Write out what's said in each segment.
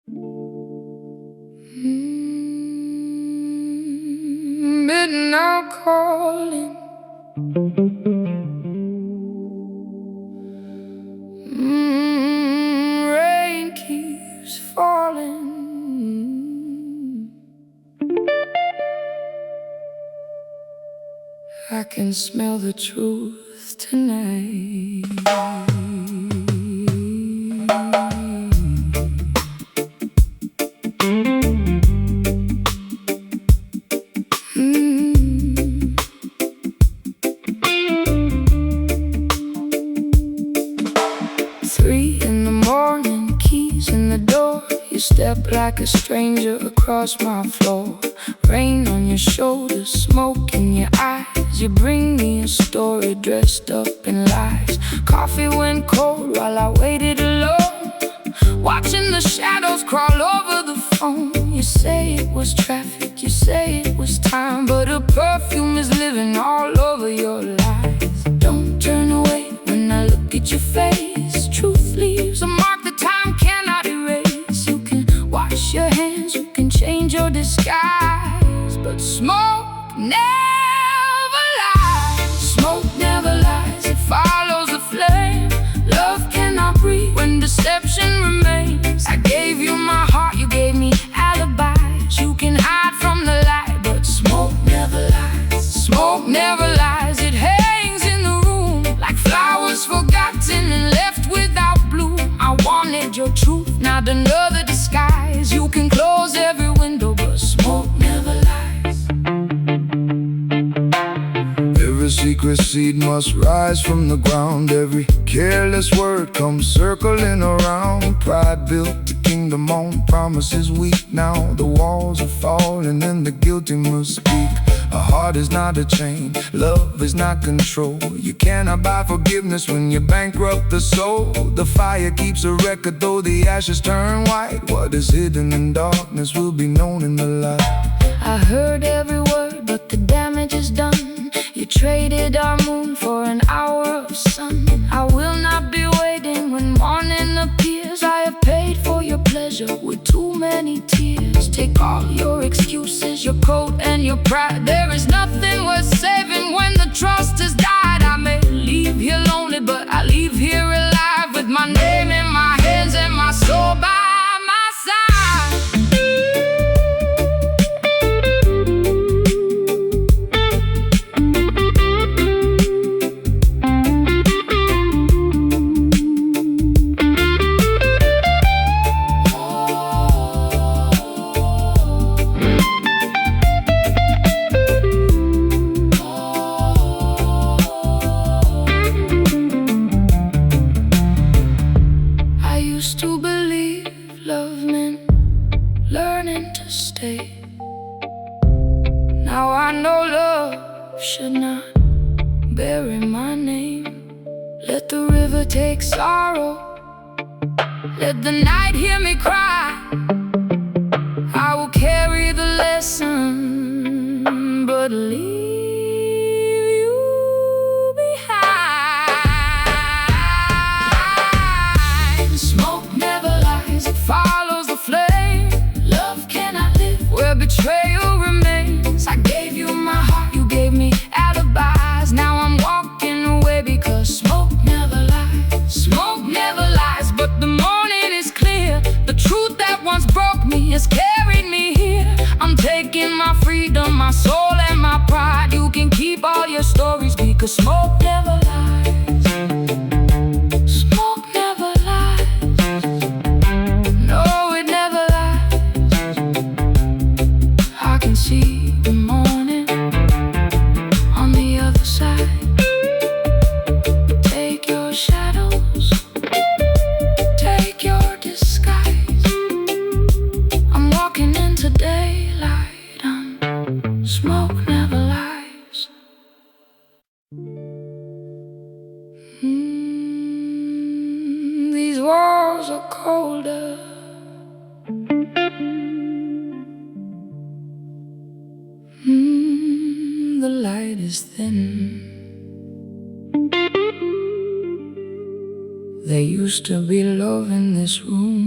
Midnight calling. Rain keeps falling. I can smell the truth tonight. Step like a stranger across my floor. Rain on your shoulders, smoke in your eyes. You bring me a story dressed up in lies. Coffee went cold while I waited alone, watching the shadows crawl over the phone. You say it was traffic, you say it was time, but a perfume is living all over your lies. Don't turn away when I look at your face. Truth leaves a mark that time cannot erase. Wash your hands, you can change your disguise, but smoke never lies. Smoke never lies, it follows the flame. Love cannot breathe when deception remains. I gave you my heart, you gave me alibis. You can hide from the light, but smoke never lies. Smoke never lies, it hangs in the room like flowers forgotten and left without bloom. I wanted your truth, not another disguise. You can close every window, but smoke never lies. Every secret seed must rise from the ground. Every careless word comes circling around. Pride built the kingdom on promises weak. Now the walls are falling and the guilty must speak. A heart is not a chain, love is not control. You cannot buy forgiveness when you bankrupt the soul. The fire keeps a record though the ashes turn white. What is hidden in darkness will be known in the light. I heard every word, but the damage is done. You traded our moon for an hour of sun. I will not be waiting when morning appears. I have paid for your pleasure with too many tears. Take all your excuses, your coat and your pride. There is nothing worth saving when the trust has died. I may leave here lonely, but I leave here alive, with my name in my hands and my soul by my side. To believe love meant learning to stay. Now I know love should not bury my name. Let the river take sorrow, let the night hear me cry. I will carry the lesson, but leave follows the flame. Love cannot live where betrayal remains. I gave you my heart, you gave me alibis. Now I'm walking away because smoke never lies. Smoke never lies, but the morning is clear. The truth that once broke me has carried me here. I'm taking my freedom, my soul and my pride. You can keep all your stories because smoke never lies. Smoke never lies. See the morning on the other side. Take your shadows, take your disguise. I'm walking into daylight, smoke never lies. These walls are colder. The light is thin. There used to be love in this room.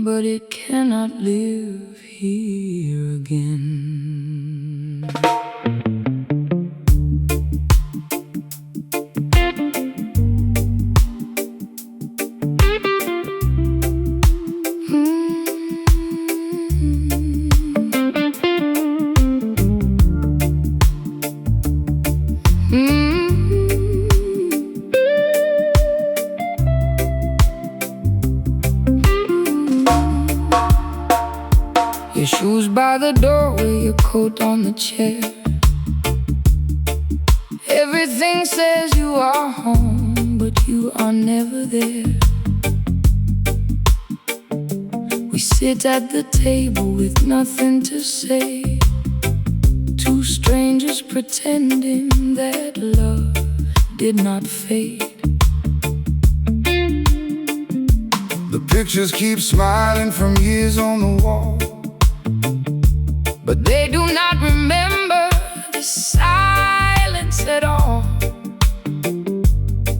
but it cannot live here again. Your shoes by the doorway, your coat on the chair. Everything says you are home, but you are never there. We sit at the table with nothing to say, two strangers pretending that love did not fade. The pictures keep smiling from years on the wall, but they do not remember the silence at all.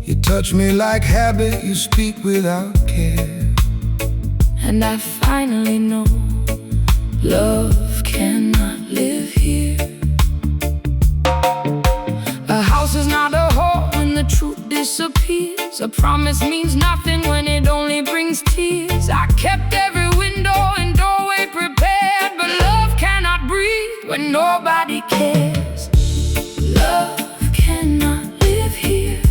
You touch me like habit, you speak without care, and I finally know love cannot live here. A house is not a home when the truth disappears. A promise means nothing when it only brings tears. I kept every window and doorway prepared, but love cannot breathe when nobody cares. Love cannot live here,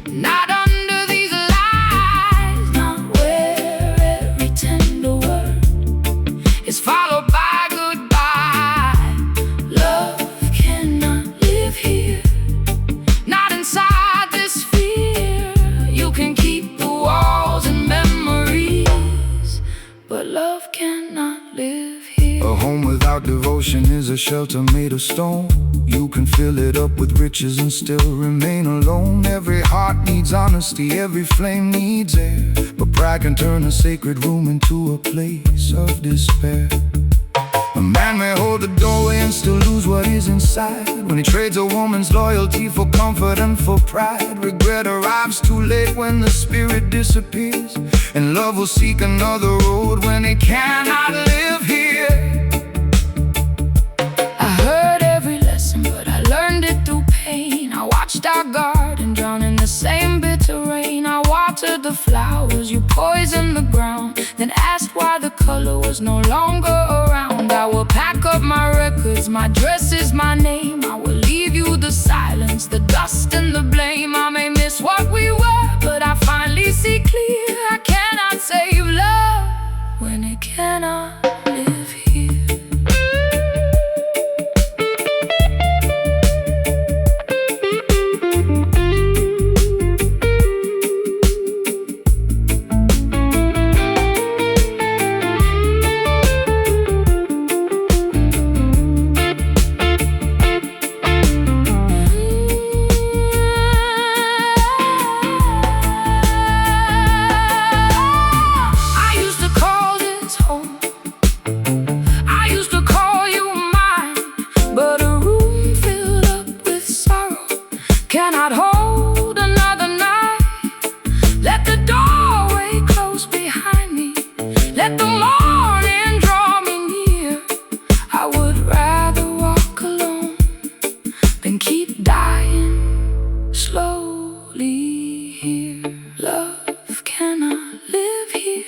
not under these lies, not where every tender word is followed by goodbye. Love cannot live here, not inside this fear. You can keep the walls and memories, but love cannot live here. a home without devotion is a shelter made of stone. You can fill it up with riches and still remain alone. Every heart needs honesty, every flame needs air, but pride can turn a sacred room into a place of despair. A man may hold the doorway and still lose what is inside, when he trades a woman's loyalty for comfort and for pride. Regret arrives too late when the spirit disappears, and love will seek another road when it cannot live here. I heard every lesson, but I learned it through pain. I watched our garden drown in the same bitter rain. I watered the flowers, you poisoned the ground, then asked why the color was no longer around. I will pack up my records, my dress is my name. I will leave you the silence, the dust and the blame. I may miss what we were, but I finally see clear. I cannot save love when it cannot live here. Cannot hold another night. Let the doorway close behind me, let the morning draw me near. I would rather walk alone than keep dying slowly here. Love cannot live here,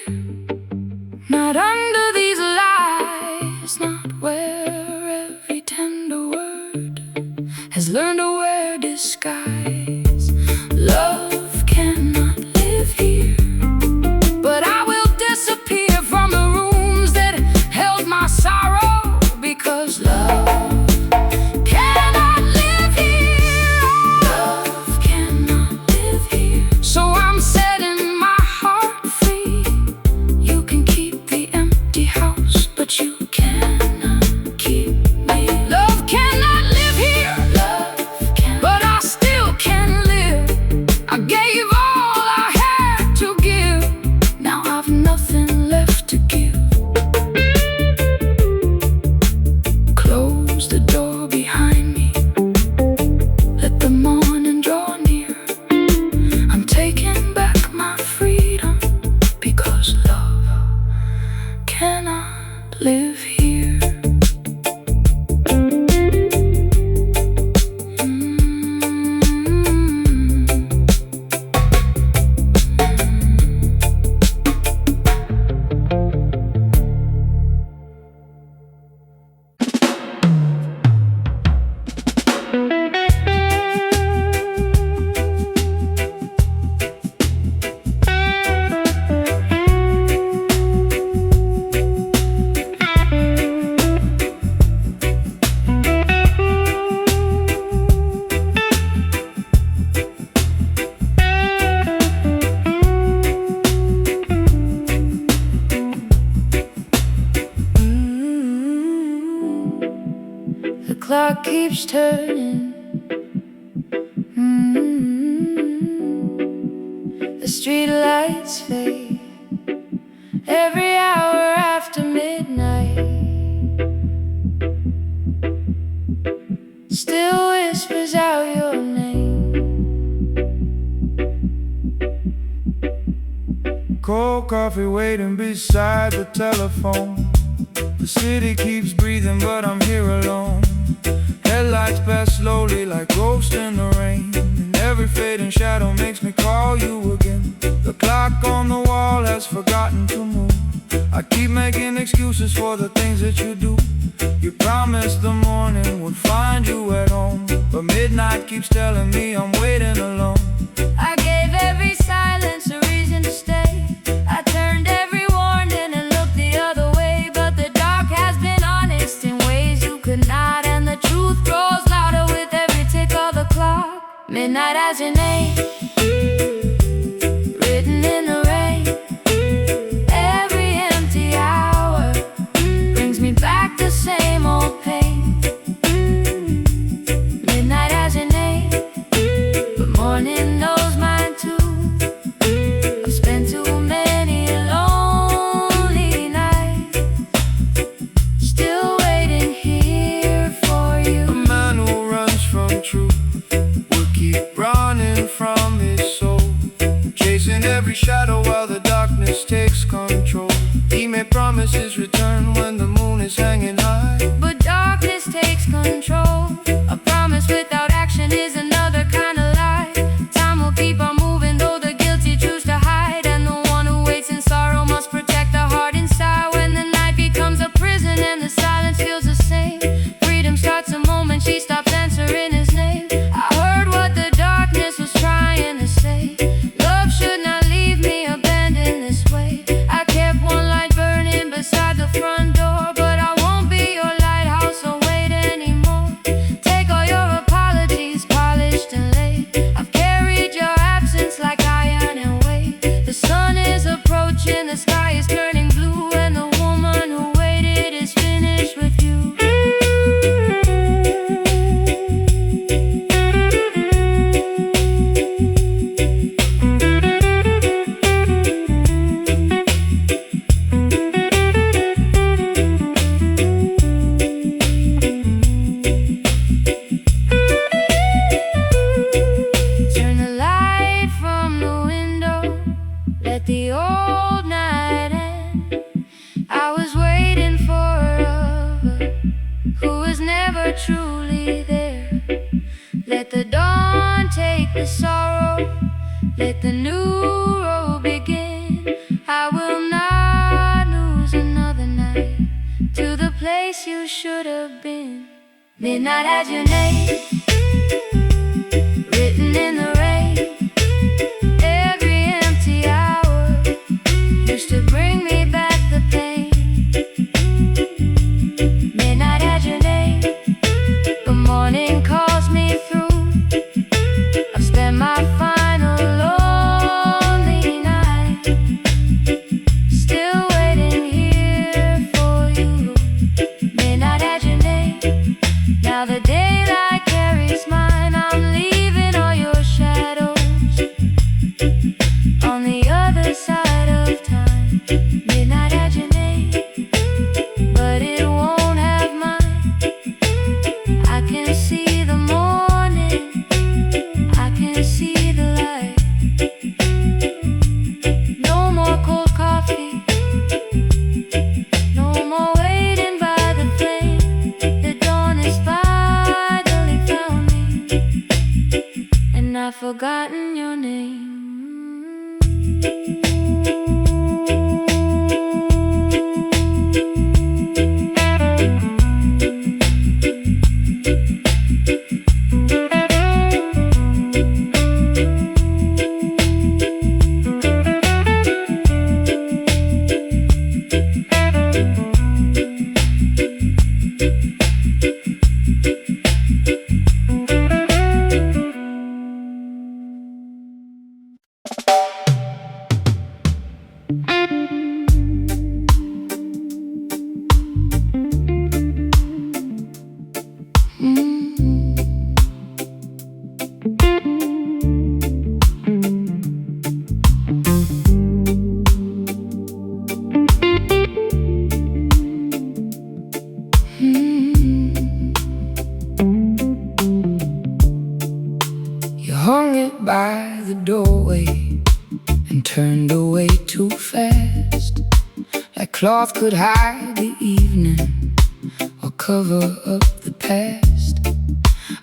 not under these lies, not where every tender word has learned to wear disguise. Love cannot live here, but I will disappear from the rooms that held my sorrow, because love cannot live here. Love cannot live here. So I'm setting my heart free. You can keep the empty house, but you cannot keep me. Love cannot live here, but I still can live. I gave all I had to give, now I've nothing left to give. Close the door behind me, let the morning draw near. I'm taking back my freedom, because love live here. The clock keeps turning. The street lights fade every hour after midnight. Still whispers out your name. Cold coffee waiting beside the telephone. The city keeps breathing, but I'm here alone. Headlights pass slowly like ghosts in the rain, and every fading shadow makes me call you again. The clock on the wall has forgotten to move. I keep making excuses for the things that you do. You promised the morning would find you at home, but midnight keeps telling me I'm waiting alone. I gave every silence a reason to stay. I turned every warning and looked the other way, but the dark has been honest in ways you could not, and the truth grows louder with every tick of the clock. Midnight has your name written in the rain. Every empty hour brings me back the same old pain. Midnight has your name, but morning knows mine too. I've spent too many lonely nights, still waiting here for you. A man who runs from truth will keep running from his soul, chasing every shadow while the darkness takes control. He may promise his return when the moon is hanging high, but darkness takes control. A promise without action is another kind of lie. Time will keep on moving though the guilty choose to hide, and the one who waits in sorrow must protect the heart inside. When the night becomes a prison and the silence feels the same, freedom starts the moment she stops answering his name. I heard what the darkness was trying to say. Love should not leave me abandoned this way. I kept one light burning beside the front door, but I won't be your lighthouse or wait anymore. Take all your apologies, polished and laid. I've carried your absence like iron and weight. The sun is approaching, the sky is turning blue, and the woman who waited is finished with you. Turn the light from the window, let the old night end. I was waiting for a lover who was never truly there. Let the dawn take the sorrow, let the new road begin. I will not lose another night to the place you should have been. Midnight has your name written in the rain. Every empty hour used to bring me back the pain. Midnight had your name, the morning calls me through. I've spent my final lonely night, still waiting here for you. Midnight had your name, now the daylight carries fast, like cloth could hide the evening or cover up the past.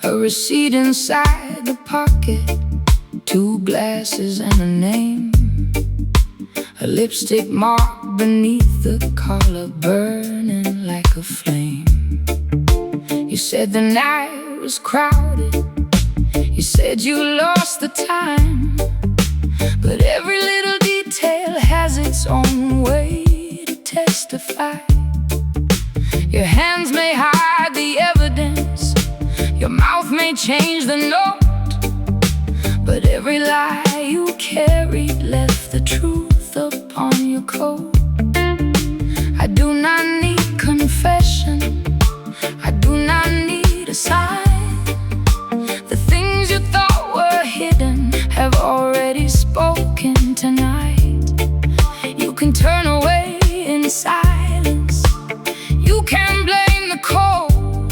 A receipt inside the pocket, 2 glasses and a name, a lipstick mark beneath the collar burning like a flame. You said the night was crowded, you said you lost the time, but every little detail has its own way to testify. Your hands may hide the evidence, your mouth may change the note, but every lie you carried left the truth upon your coat. I do not need confession, I do not need a sign. The things you thought were hidden have already spoken tonight. You can turn away in silence, you can blame the cold,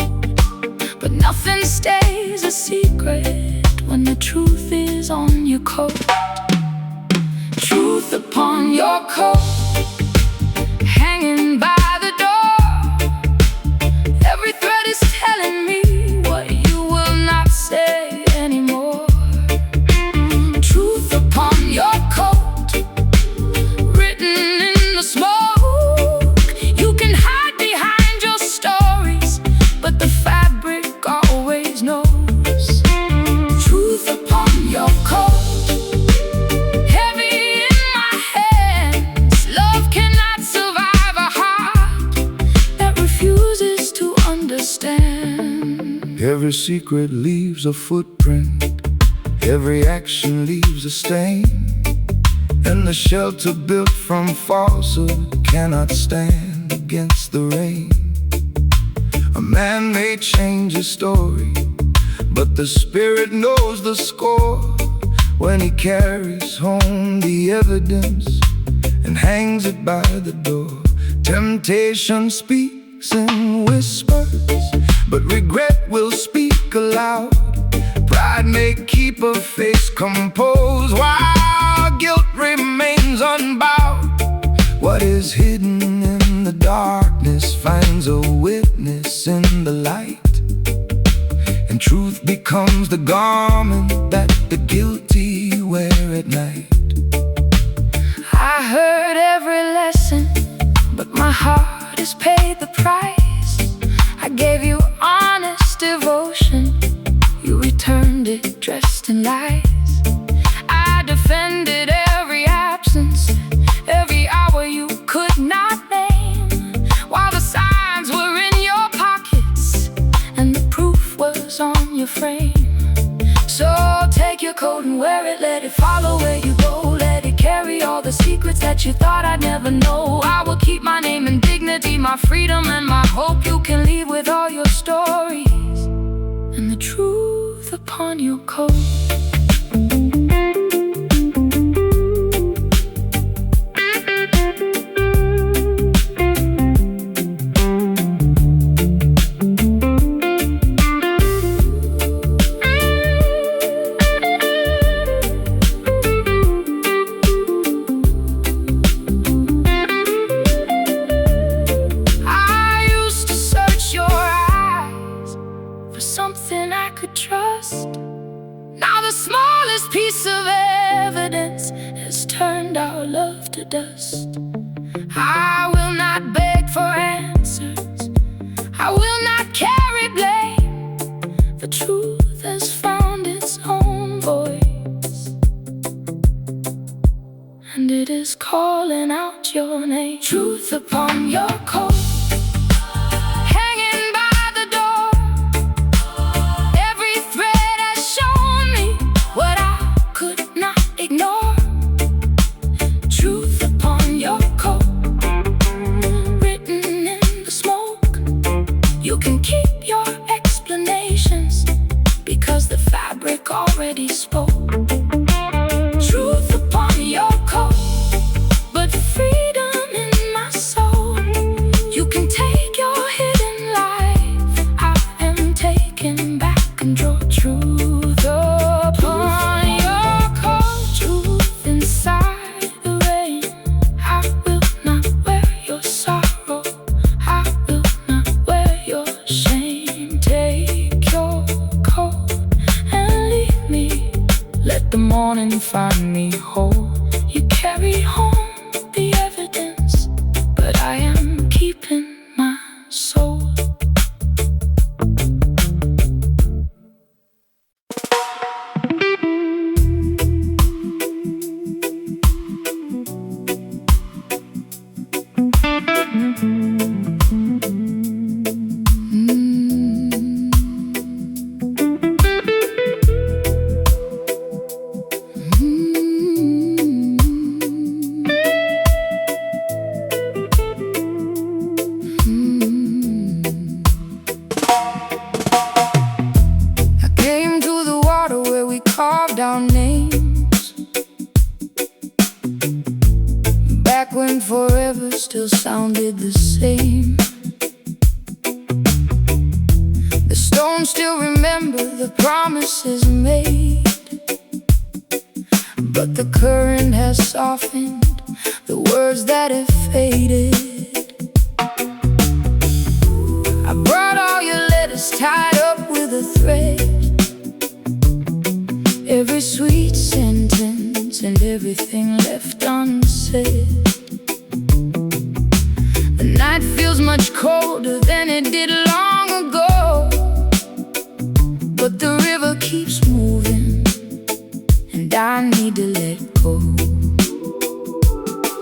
but nothing stays a secret when the truth is on your coat. Truth upon your coat, hanging by the door. Every thread is telling me what you will not say anymore. Truth upon your coat, written in the smoke. You can hide behind your stories, but the fabric always knows. Truth upon your coat, every secret leaves a footprint, every action leaves a stain, and the shelter built from falsehood cannot stand against the rain. A man may change his story, but the spirit knows the score when he carries home the evidence and hangs it by the door. Temptation speaks in whispers, but regret will speak aloud. Pride may keep a face composed while guilt remains unbowed. What is hidden in the darkness finds a witness in the light, and truth becomes the garment that the guilty wear at night. I heard every lesson, but my heart has paid the price. I gave you honest devotion, you returned it dressed in lies. I defended every absence, every hour you could not name, while the signs were in your pockets and the proof was on your frame. So take your coat and wear it, let it follow where you go, let it carry all the secrets that you thought I'd never know. I will keep my name and dignity, my freedom and my hope. You can leave with all your stories and the truth upon your coat. Something I could trust. Now the smallest piece of evidence has turned our love to dust. I will not beg for answers, I will not carry blame. The truth has found its own voice, and it is calling out your name. Truth upon your coat, already spoke. Truth upon your coat, but freedom in my soul. You can take your hidden life, I am taking back control. Truth upon your coat, truth inside the rain. when forever still sounded the same. The stones still remember the promises made, but the current has softened the words that have faded. I brought all your letters tied up with a thread, every sweet sentence and everything left unsaid. The night feels much colder than it did long ago, but the river keeps moving and I need to let go.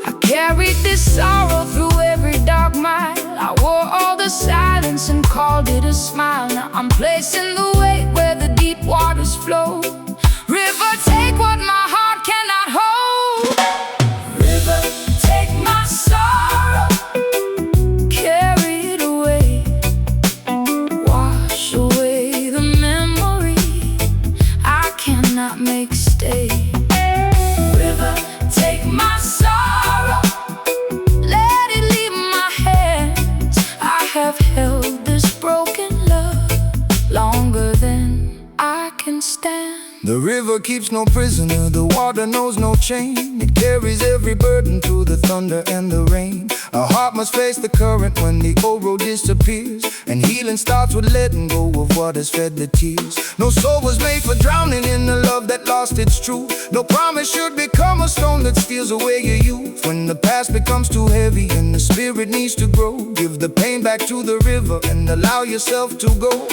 I carried this sorrow through every dark mile. I wore all the silence and called it a smile. Now I'm placing the weight where the deep waters flow. River, take what my heart cannot hold. River, take my sorrow, carry it away, wash away the memory I cannot make stay. River, take my sorrow, let it leave my hands. I have held this broken love longer than I can stand. The river keeps no prisoner, the water knows no chain. It carries every burden through the thunder and the rain. A heart must face the current when the old road disappears, and healing starts with letting go of what has fed the tears. No soul was made for drowning in the love that lost its truth. No promise should become a stone that steals away your youth. When the past becomes too heavy and the spirit needs to grow, give the pain back to the river and allow yourself to go.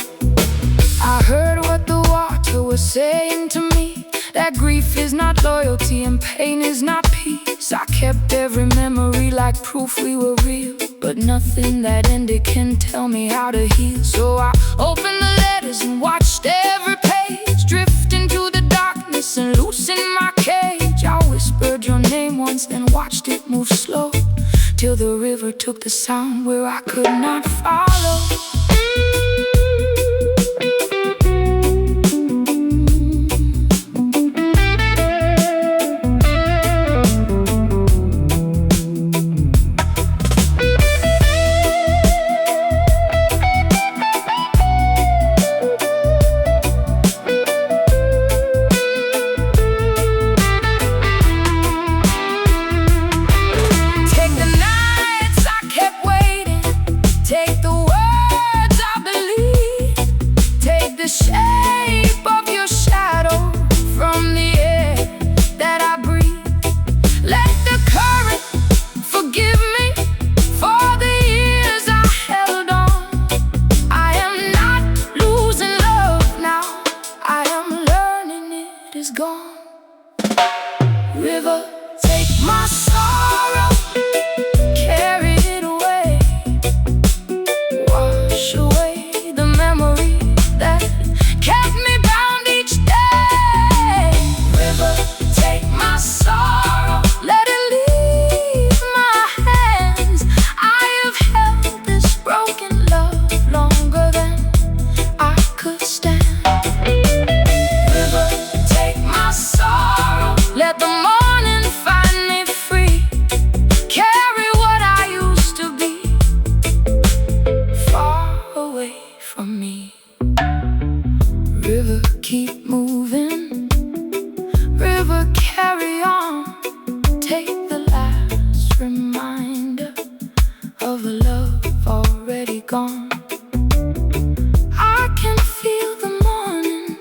I heard what the water was saying to me, that grief is not loyalty and pain is not peace. I kept every memory like proof we were real, but nothing that ended can tell me how to heal. So I opened the letters and watched every page drift into the darkness and loosen my cage. I whispered your name once, then watched it move slow, till the river took the sound where I could not follow. Shape of your shadow from the air that I breathe. Let the current forgive me for the years I held on. I am not losing love now, I am learning it is gone. River, take my sorrow, carry it away, wash away the memory that kept me bound each day. River, take my sorrow, let it leave my hands. I have held this broken love longer than I could stand. River, take my sorrow, let the morning find me free. Carry what I used to be, far away from me. River, keep moving. River, carry on. Take the last reminder of a love already gone. I can feel the morning,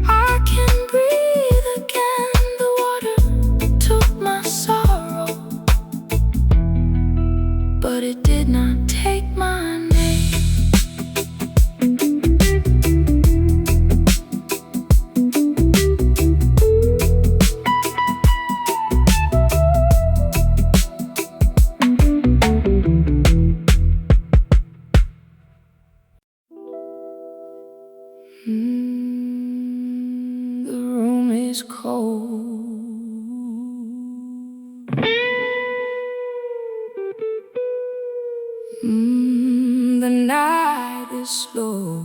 I can breathe again. The water took my sorrow, but it did not take my name. The room is cold. The night is slow.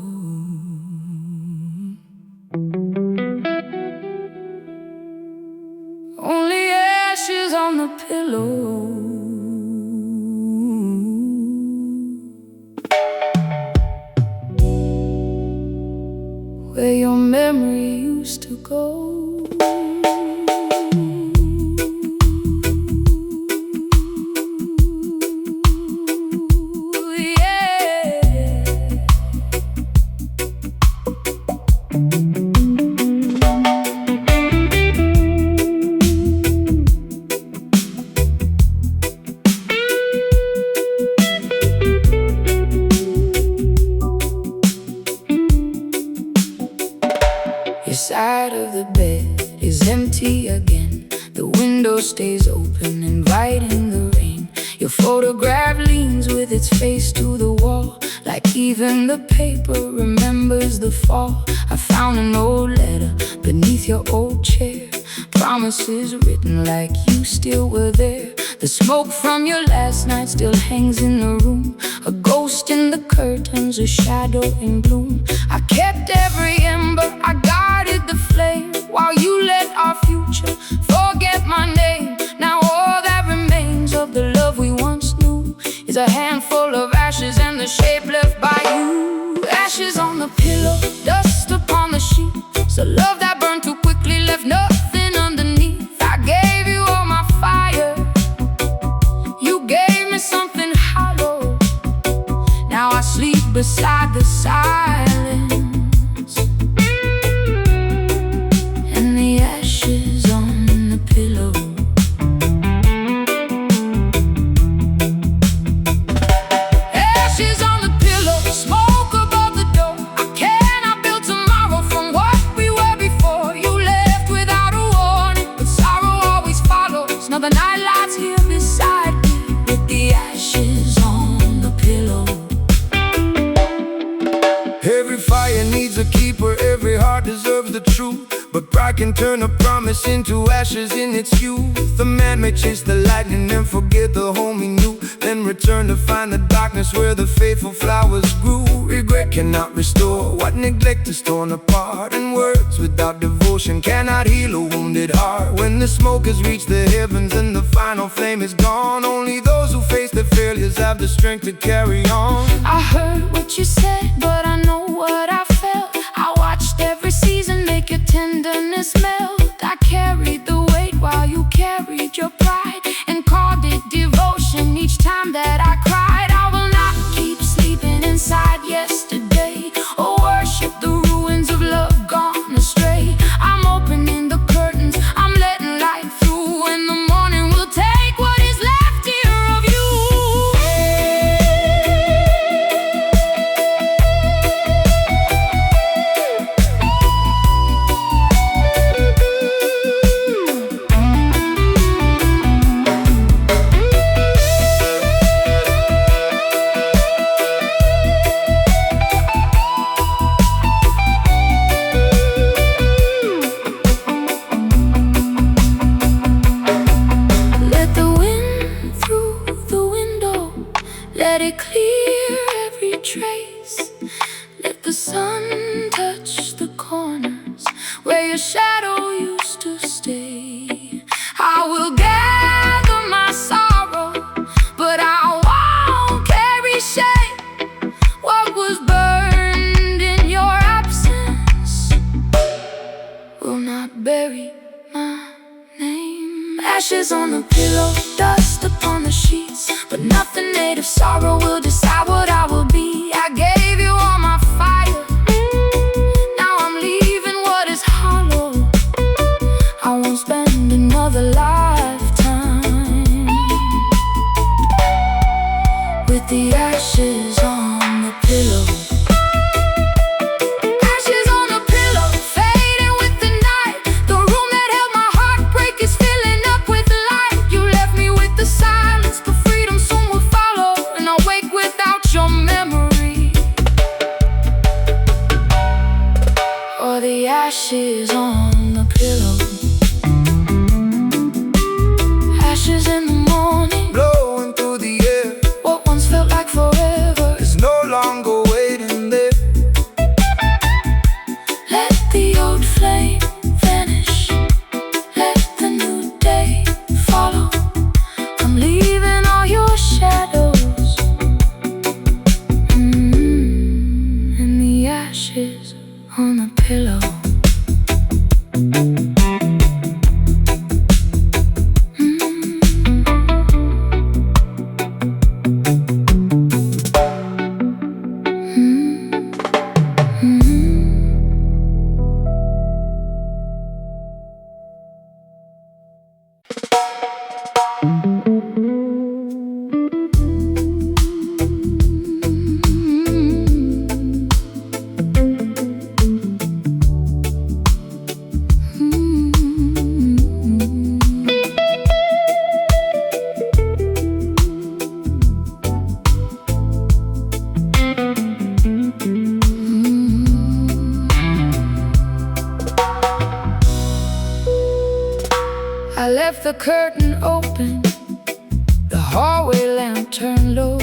Only ashes on the pillow. memory used to go. Your side of the bed is empty again. The window stays open, inviting the rain. Your photograph leans with its face to the wall, like even the paper remembers the fall. I found an old letter beneath your old chair, promises written like you still were there. The smoke from your last night still hangs in the room, a ghost in the curtains, a shadow in gloom. I kept every ember, I guarded the flame, while you let our future forget my name. Now all that remains of the love we once knew is a handful of ashes and the shape left by you. Ashes on the pillow, dust upon the sheet. So love that burned too quickly left nothing underneath. I gave you all my fire, you gave me something hollow. Now I sleep beside the silence and the ashes on the pillow. Ashes on the pillow, smoke above the door. I cannot build tomorrow from what we were before. You left without a warning, but sorrow always follows. Now the night lights here beside me with the ashes on the pillow. Every fire needs a keeper, every heart deserves the truth. But pride can turn a promise into ashes in its youth. A man may chase the lightning and forget the home he knew, then return to find the darkness where the faithful flowers grew. Regret cannot restore what neglect has torn apart, and words without devotion cannot heal a wounded heart. When the smoke has reached the heavens and the final flame is gone, only those who face their failures have the strength to carry on. I heard what you said, but I know what I felt. I watched every season make your tenderness melt. I carried the weight while you carried your pride, and called it devotion each time that I cried. I will not keep sleeping inside yesterday, or worship the ruins of love gone astray. I'm opening the curtains, I'm letting light through, and the morning will take what is left here of you. Let it clear every trace. Let the sun touch the corners where your shadow used to stay. I will gather my sorrow, but I won't carry shame. What was burned in your absence will not bury my name. Ashes on the pillow, dust upon the sheets, but nothing made of sorrow will decide what I will be. I gave you all my fire, now I'm leaving what is hollow. I won't spend another lifetime with the ashes on the pillow. The ashes on the pillow. Ashes in the morning, Blowing through the air, what once felt like forever is no longer waiting there. Let the old flame vanish, let the new day follow. I'm leaving all your shadows in the ashes on the pillow. left the curtain open, the hallway lamp turned low,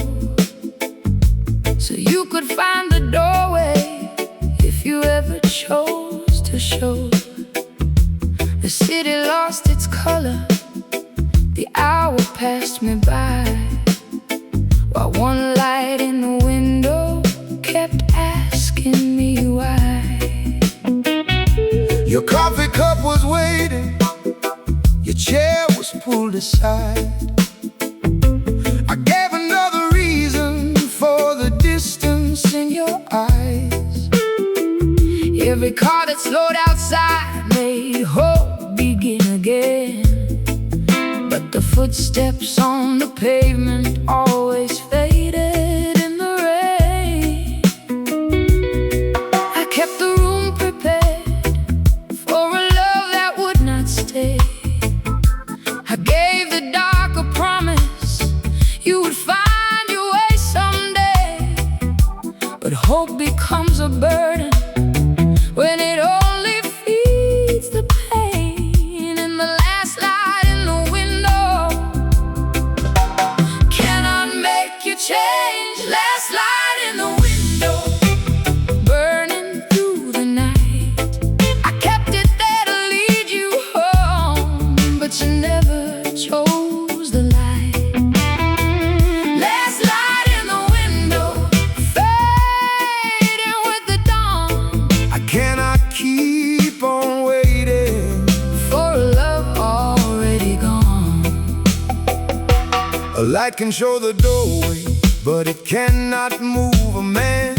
so you could find the doorway if you ever chose to show. The city lost its color, the hour passed me by, while one light in the window kept asking me why. Your coffee cup was waiting, your chair was pulled aside. I gave another reason for the distance in your eyes. Every car that slowed outside made hope begin again, but the footsteps on the pavement always faded in the rain. I kept the room prepared for a love that would not stay. I gave the dark a promise you would find your way someday, but hope becomes a burden when it only feeds the pain. In the last light in the window cannot make you change. Last light in the window, burning through the night. I kept it there to lead you home, but you never chose the light. Last light in the window, fading with the dawn. I cannot keep on waiting For a love already gone. A light can show the doorway, but it cannot move a man.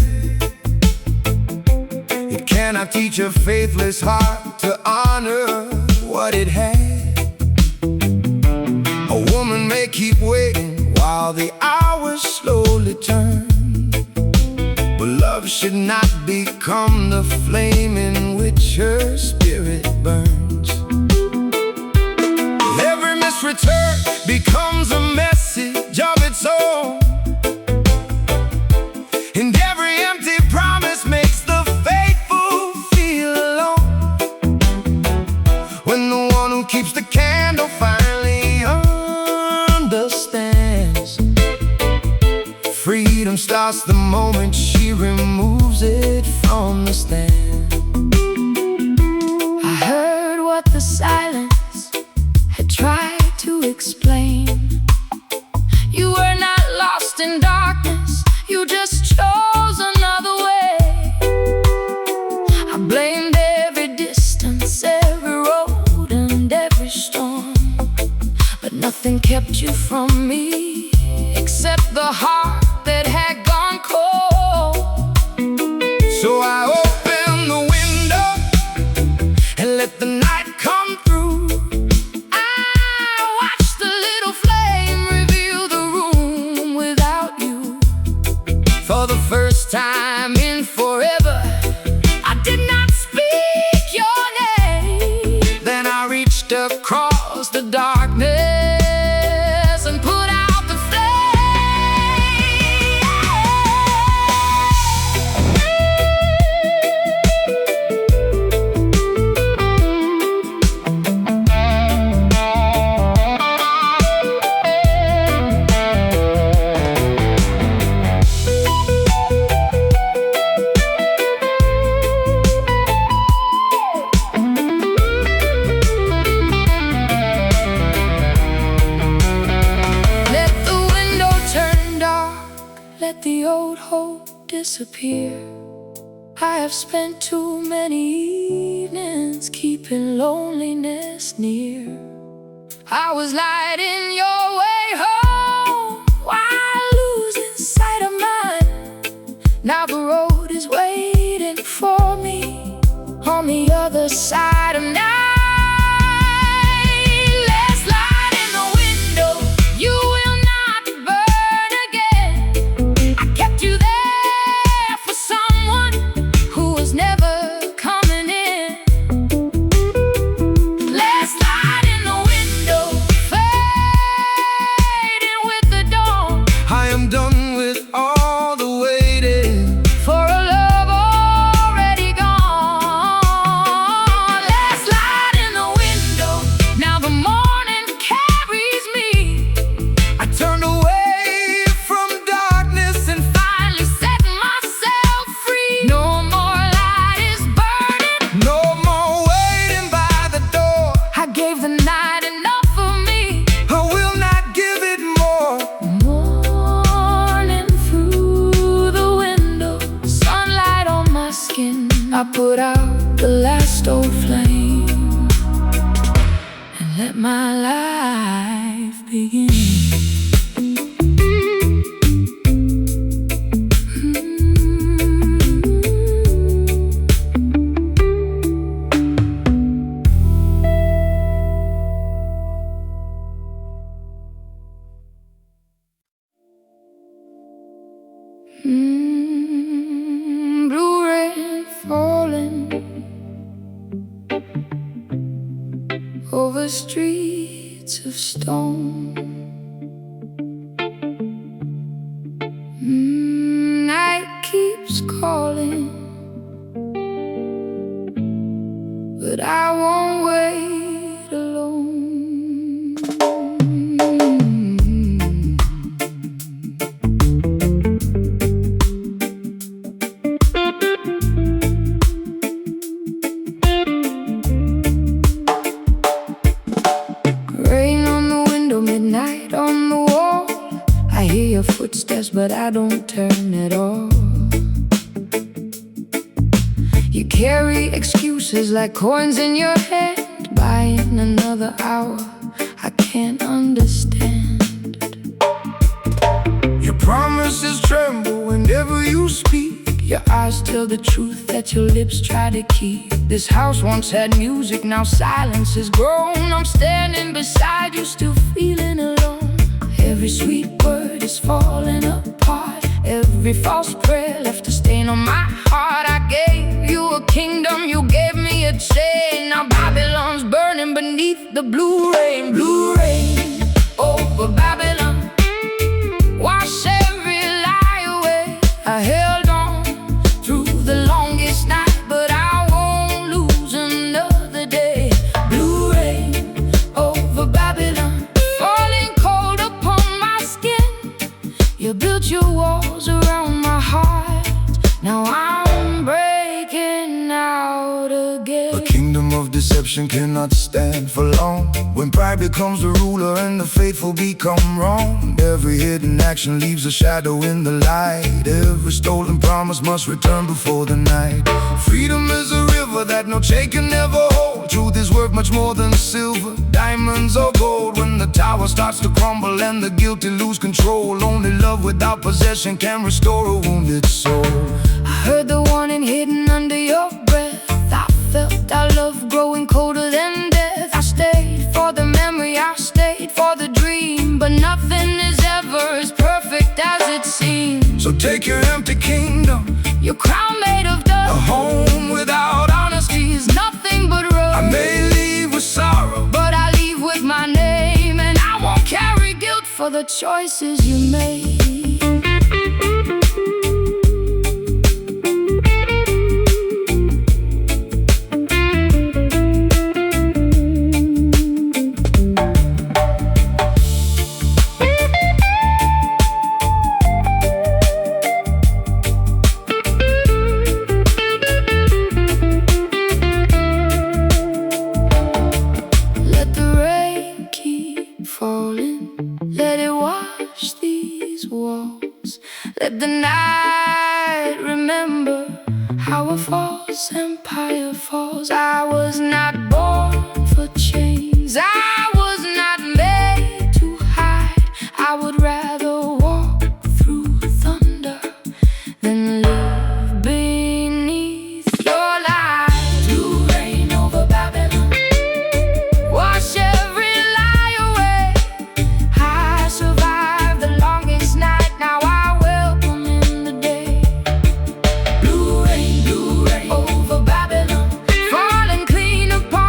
It cannot teach a faithless heart to honor what it had. A woman may keep waiting while the hours slowly turn, but love should not become the flame in which her spirit burns. Every missed return becomes a message of its own, and every empty promise makes the faithful feel alone. When the one who keeps the candle finally understands, freedom starts the moment she removes it from the stand. I heard what the silence had tried to explain. You were not lost in darkness, you just chose another way. I blamed every distance, every road and every storm, but nothing kept you from me except the heart that had gone cold. So I opened the window and let the night come through. I watched the little flame reveal the room without you. For the first time in forever, I did not speak your name. then I reached across the darkness and put out the Let the window turn dark, let the old hope disappear. I have spent too many evenings keeping loneliness near. I was lighting your way home while losing sight of mine. Now the road is waiting for me on the other side of night. Last light in the window, you will not burn again. I kept you there for someone who was never coming in. Last light in the window, fading with the dawn. I am done with all the waiting. For a love already gone. Last light I put out the last old flame and let my life begin. Blue rain falling over streets of stone. Night keeps calling, but I won't wait alone. Midnight on the wall, I hear your footsteps, but I don't turn at all. You carry excuses like coins in your hand, buying another hour, I can't understand. Your promises tremble whenever you speak. Your eyes tell the truth that your lips try to keep. This house once had music, now silence has grown. I'm standing beside you, still feeling alone. Every sweet word is falling apart. Every false prayer left a stain on my heart. I gave you a kingdom, you gave me a chain. Now Babylon's burning beneath the blue rain. Blue rain over Babylon, wash every lie away. I held on through the longest night, but I won't lose another day. Blue rain over Babylon, falling cold upon my skin. You built your walls around my heart, now I'm breaking out again. A kingdom of deception cannot stand for long. When pride becomes the ruler and the faithful become wrong, every hidden action leaves a shadow in the light. Every stolen promise must return before the night. Freedom is a river that no chain can ever hold. Truth is worth much more than silver, diamonds or gold. When the tower starts to crumble and the guilty lose control, only love without possession can restore a wounded soul. I heard the warning hidden under your breath. I felt our love growing colder than death. I stayed for the memory, I stayed for the dream, but nothing is ever as perfect as it seems. So take your empty kingdom, your crown made of dust. a home without honesty Is nothing but rust. I may leave with sorrow, but I leave with my name, and I won't carry guilt for the choices you made. Let it wash these walls. Let the night remember how a false empire falls. I was not born for chains, I was not made to hide. I would rather walk through thunder than live beneath your light. Blue rain over Babylon, wash every lie away. I survived the longest night, now I welcome in the day. Blue rain over Babylon, falling clean upon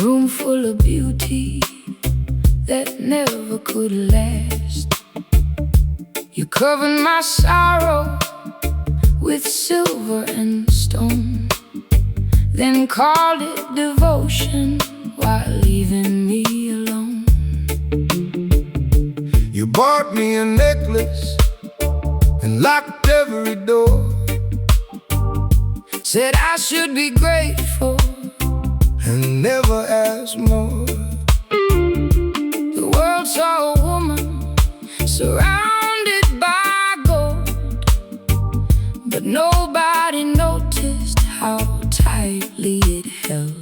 room full of beauty that never could last. You covered my sorrow with silver and stone, then called it devotion while leaving me alone. You bought me a necklace and locked every door, said I should be grateful and never ask more. The world saw a woman surrounded by gold, but nobody noticed how tightly it held.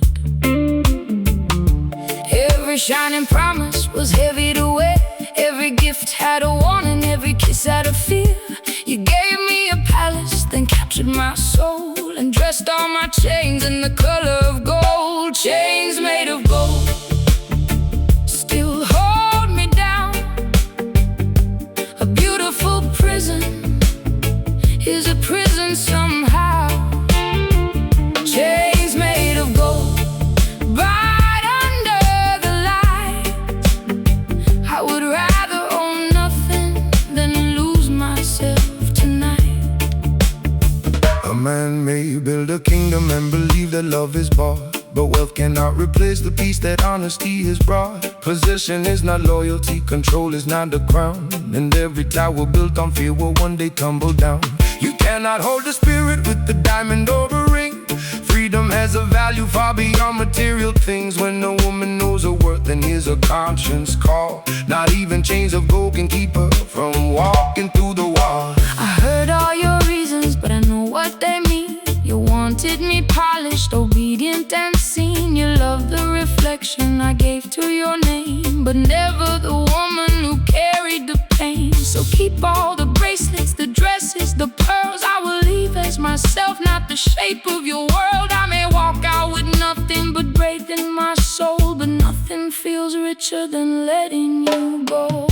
Every shining promise was heavy to wear, every gift had a warning, every kiss had a fear. You gave me a palace, then captured my soul, and dressed all my chains in the color of gold. Chains made of gold still hold me down. A beautiful prison is a prison somehow. Chains made of gold right under the light. I would rather own nothing than lose myself tonight. A man may build a kingdom and believe that love is bought, but wealth cannot replace the peace that honesty has brought. Possession is not loyalty, control is not the crown, and every tower built on fear will one day tumble down. You cannot hold the spirit with the diamond or a ring. Freedom has a value far beyond material things. When a woman knows her worth, then hears her conscience call. Not even chains of gold can keep her from walking through the wall. I heard all your reasons, but I know what they mean. You wanted me polished, obedient and seen. You loved the reflection I gave to your name, but never the woman who carried the pain. So keep all the bracelets, the dresses, the pearls. I will leave as myself, not the shape of your world. I may walk out with nothing but breath in my soul, but nothing feels richer than letting you go.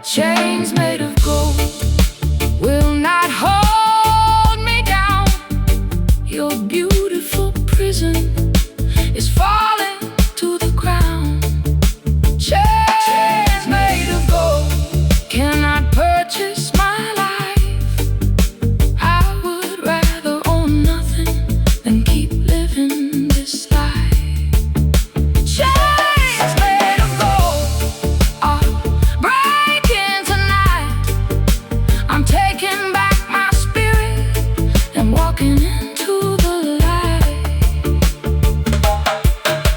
Chains made of gold will not hold me down. Your beautiful prison is falling to the ground. Chains made of gold cannot purchase my life. I would rather own nothing than keep living this life. Chains made of gold are breaking tonight. I'm taking back my spirit and walking into the light.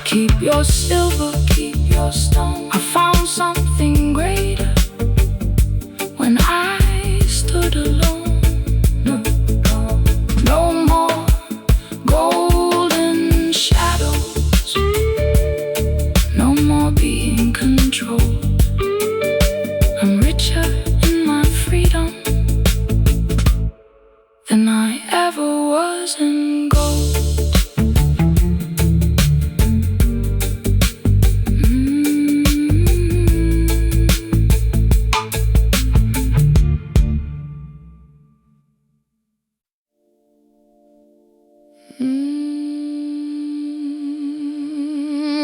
Keep your silver, keep your stone. I found something greater when I stood alone. No more golden shadows, no more being controlled. I'm richer in my freedom than I ever was in gold.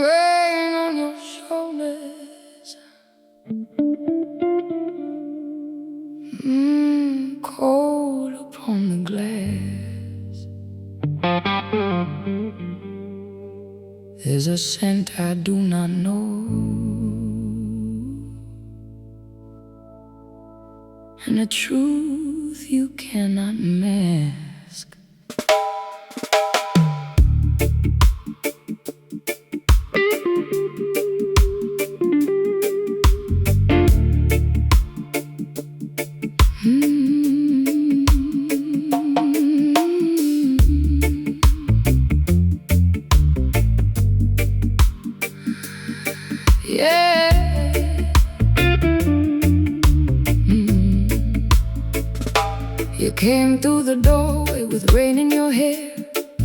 Rain on your shoulders, cold upon the glass. There's a scent I do not know. and a truth you cannot mask. You came through the doorway with rain in your hair,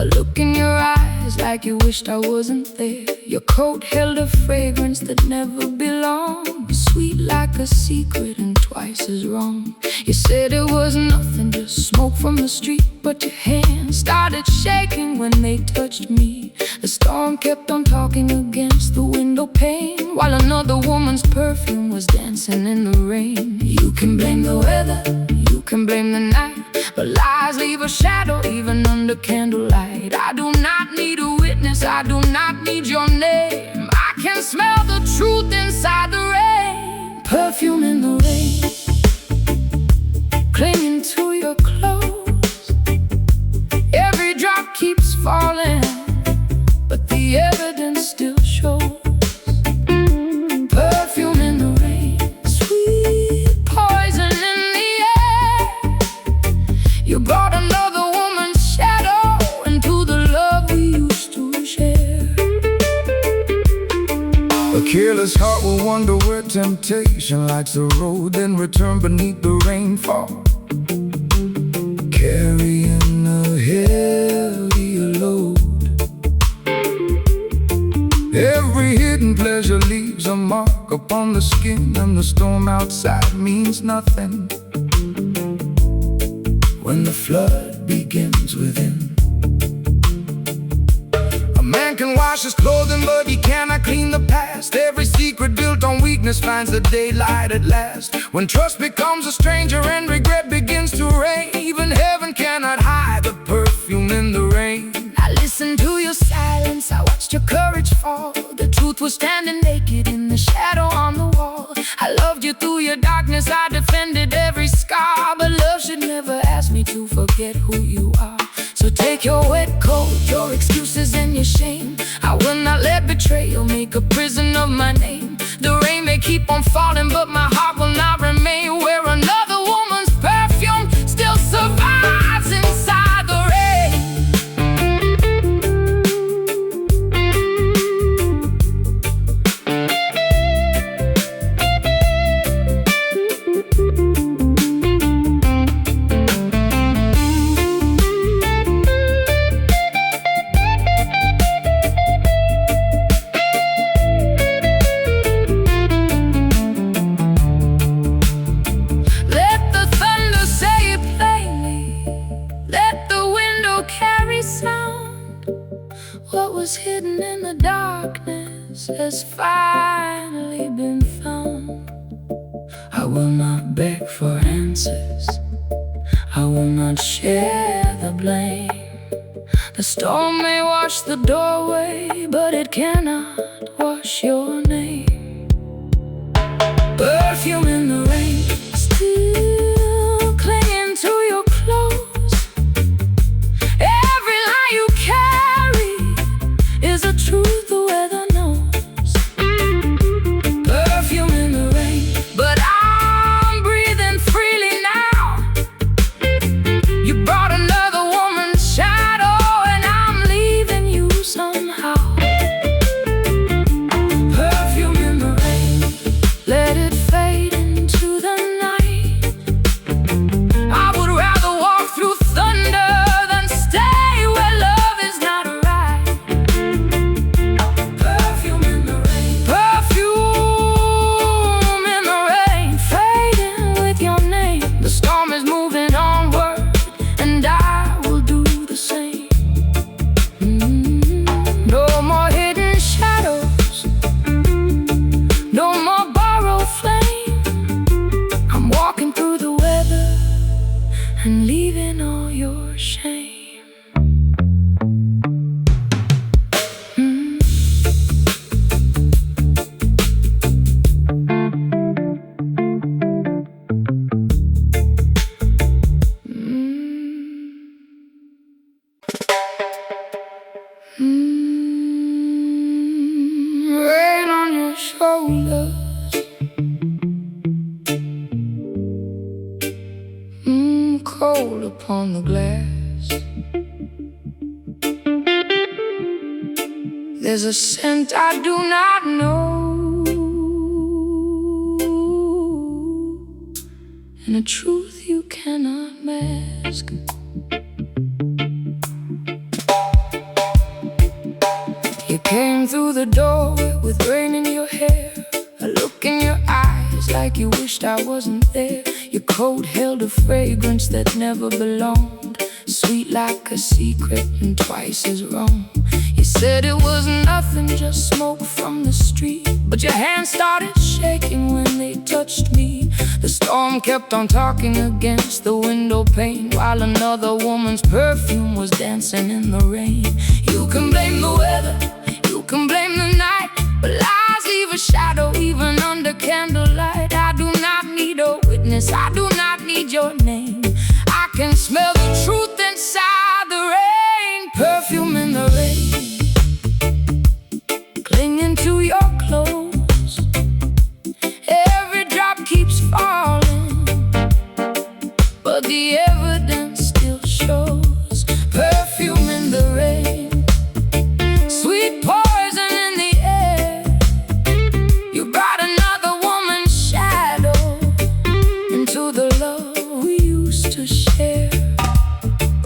a look in your eyes like you wished I wasn't there. Your coat held a fragrance that never belonged, sweet like a secret and twice as wrong. You said it was nothing, just smoke from the street, but your hands started shaking when they touched me. The storm kept on talking against the window pane, while another woman's perfume was dancing in the rain. You can blame the weather, you can blame the night, but lies leave a shadow even under candlelight. I do not need a witness, I do not need your name. I can smell the truth inside the rain. Perfume in the rain, clinging to your clothes. Every drop keeps falling, but the evidence still shows. Perfume in the rain, sweet poison in the air. You brought another woman's shadow into the love we used to share. A careless heart will wonder where temptation lights the road, then return beneath the rainfall, carrying a heavier load. Every hidden pleasure leaves a mark upon the skin, and the storm outside means nothing when the flood begins within. A man can wash his clothing, but he cannot clean the past. Every secret built on weakness finds the daylight at last. When trust becomes a stranger and regret begins to reign, even heaven cannot hide the perfume in the rain. I listened to your silence, I watched your courage fall. The truth was standing naked in the shadow on the wall. I loved you through your darkness, I defended every scar, but love should never ask me to forget who you are. So take your wet coat, your excuses and your shame. I will not let betrayal make a prison of my name. The rain may keep on falling, but my heart will not remain where another woman's perfume still survives inside the rain. What was hidden in the darkness has finally been found. I will not beg for answers, I will not share the blame. The storm may wash the doorway, but it cannot wash your name. Perfume in the rain, still clinging to your clothes. Every lie you carry is a truth the weather knows. Perfume in the rain, but I'm breathing freely now. You brought another woman's shadow, and I'm leaving you somehow. Perfume in the rain, let it fade cold upon the glass. There's a scent I do not know, and a truth you cannot mask. You came through the doorway with rain in your hair, a look in your eyes like you wished I wasn't there. Your coat held a fragrance that never belonged, sweet like a secret and twice as wrong. You said it was nothing, just smoke from the street, but your hands started shaking when they touched me. The storm kept on talking against the window pane, while another woman's perfume was dancing in the rain. You can blame the weather, you can blame the night, but lies leave a shadow even under candlelight. I do not need a witness, I do not need your name. I can smell the truth inside the rain. Perfume in the rain, clinging to your clothes. Every drop keeps falling, but the evidence still shows. Perfume in the rain, sweet poison in the air. You brought another woman's shadow into the love we used to share.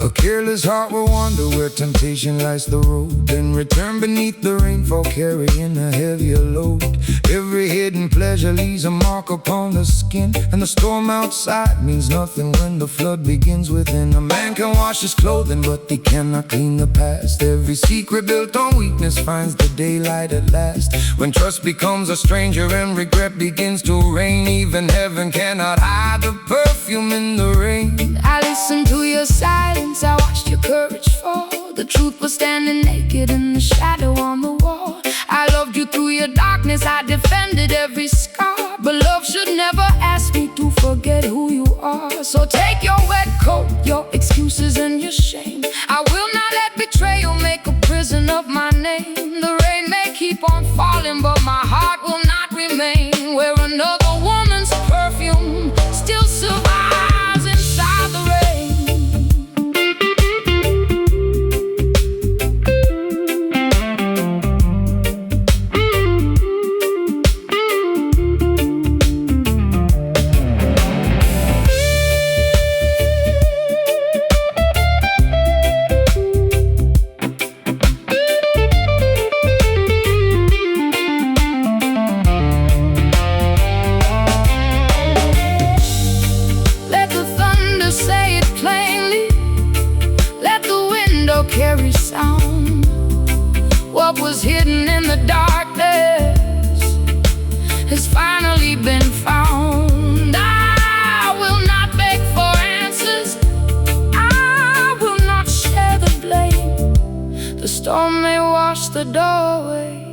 A careless heart will wander where temptation lights the road, then return beneath the rainfall carrying a heavier load. Every hidden pleasure leaves a mark upon the skin, and the storm outside means nothing when the flood begins within. A man can wash his clothing, but he cannot clean the past. Every secret built on weakness finds the daylight at last. When trust becomes a stranger and regret begins to reign, even heaven cannot hide the perfume in the rain. I listened to your silence, I watched your courage fall. The truth was standing naked in the shadow on the wall. I loved you through your darkness, I defended every scar, but love should never ask me to forget who you are. So take your wet coat, your excuses and your shame. I will not let betrayal make a prison of my name. The rain may keep on falling, but my heart will not remain where another woman's perfume still survives inside the rain. Carry sound. What was hidden in the darkness has finally been found. I will not beg for answers, I will not share the blame. The storm may wash the doorway,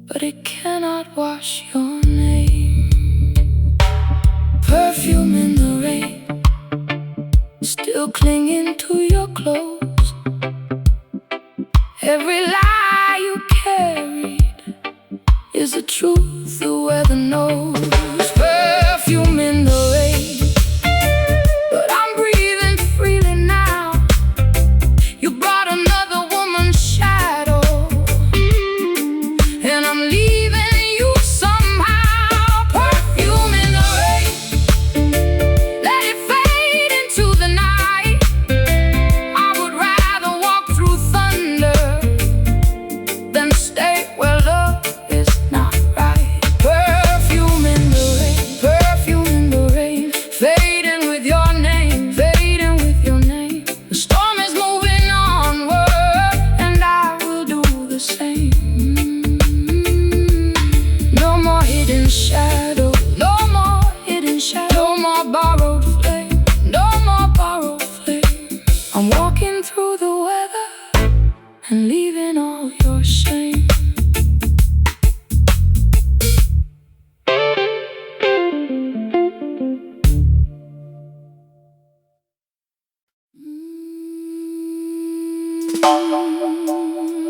but it cannot wash your name. Perfume in the rain, still clinging to your clothes. Every lie you carried is the truth the weather knows. Perfume in the rain, but I'm breathing freely now. You brought another woman's shadow, and I'm leaving you somehow. Perfume in the rain, let it fade into the night. I would rather walk through thunder than stay where love is not right. Perfume in the rain, perfume in the rain, fading with your name, fading with your name. The storm is moving onward, and I will do the same. No more hidden shadow, no more hidden shadow, no more borrowed flame, no more borrowed flame. I'm walking through the weather and leaving all your shame.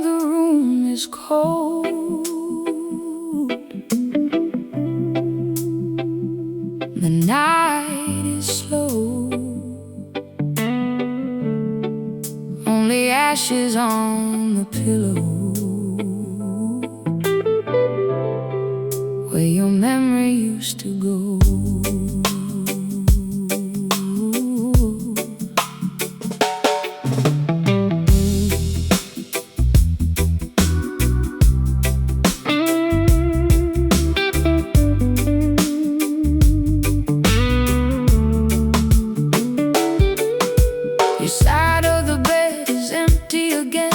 The room is cold, the night is slow. ashes on the pillow, where your memory used to go. Your side of the bed is empty again.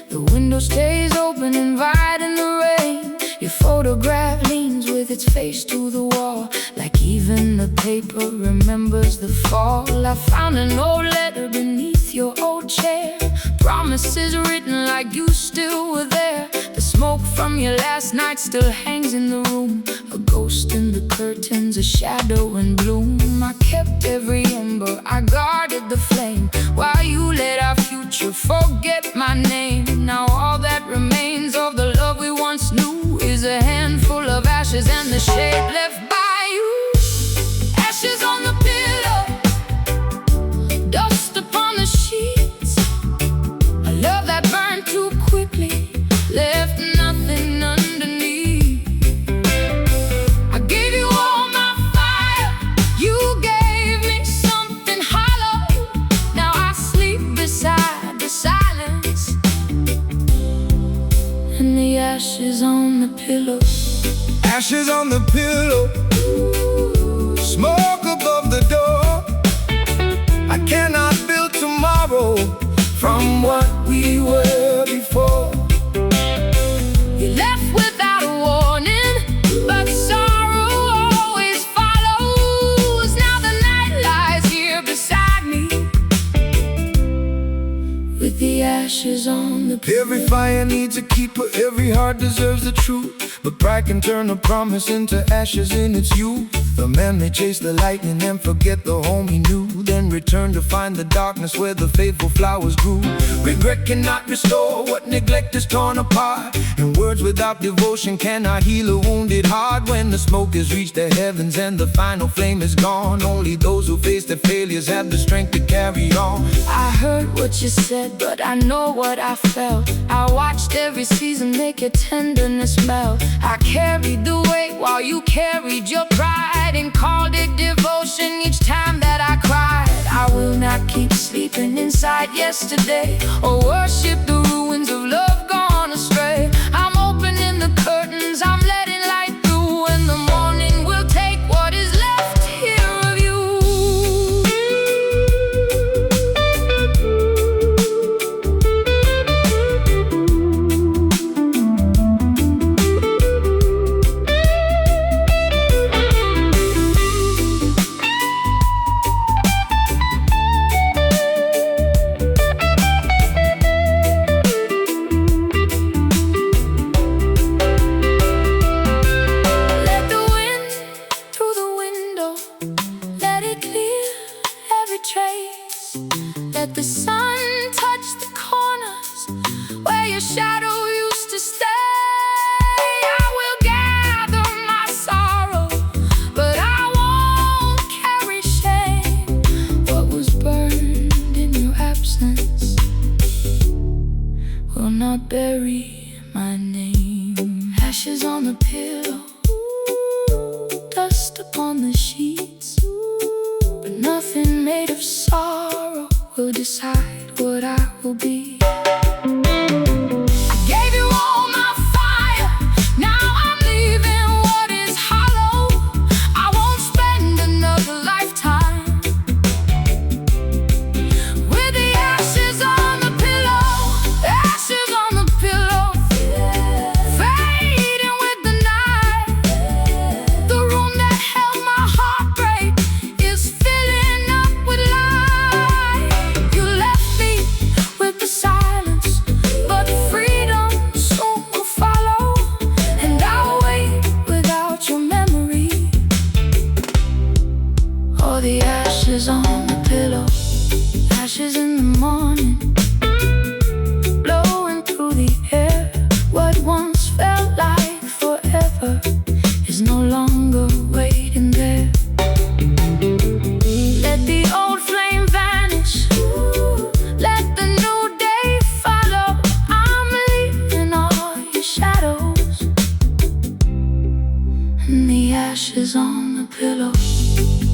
The window stays open, inviting the rain. Your photograph leans with its face to the wall, like even the paper remembers the fall. I found an old letter beneath your old chair, promises written like you still were there. The smoke from your last night still hangs in the room, a ghost in the curtains, a shadow in bloom. I kept every ember, I guarded the flame, while you let our future forget my name. Now all that remains of the love we once knew is a handful of ashes and the shade left by you. Ashes on the pillow, dust upon the sheets, a love that burned too quickly, left nothing underneath. I gave you all my fire, you gave me something hollow. Now I sleep beside the silence and the ashes on the pillow. Ashes on the pillow, smoke above the door. I cannot build tomorrow from what we were before. You left without a warning, but sorrow always follows. Now the night lies here beside me, with the ashes on the pillow. Every fire needs a keeper, every heart deserves the truth, but pride can turn a promise into ashes in its youth. The man may chase the lightning and forget the home he knew, then return to find the darkness where the faithful flowers grew. Regret cannot restore what neglect is torn apart, and words without devotion cannot heal a wounded heart. When the smoke has reached the heavens and the final flame is gone, only those who face their failures have the strength to carry on. I heard what you said, but I know what I felt. I watched every season make your tenderness melt. I carried the weight while you carried your pride, and called it devotion each time that I cried. I will not keep sleeping inside yesterday, or worship the ruins of love gone astray. I'm opening the curtains, I'm letting light through, and the morning will take what is left here of you. Let the sun touch the corners where your shadow used to stay. I will gather my sorrow, but I won't carry shame. What was burned in your absence will not bury my name. Ashes on the pillow, dust upon the sheets, but nothing made of sorrow will decide what I will be. I gave you all my fire, now I'm leaving what is hollow. I won't spend another lifetime with the ashes on the pillow. Ashes on the pillow, fading with the night. The room that held my heartbreak is filling up with light. You left pillow.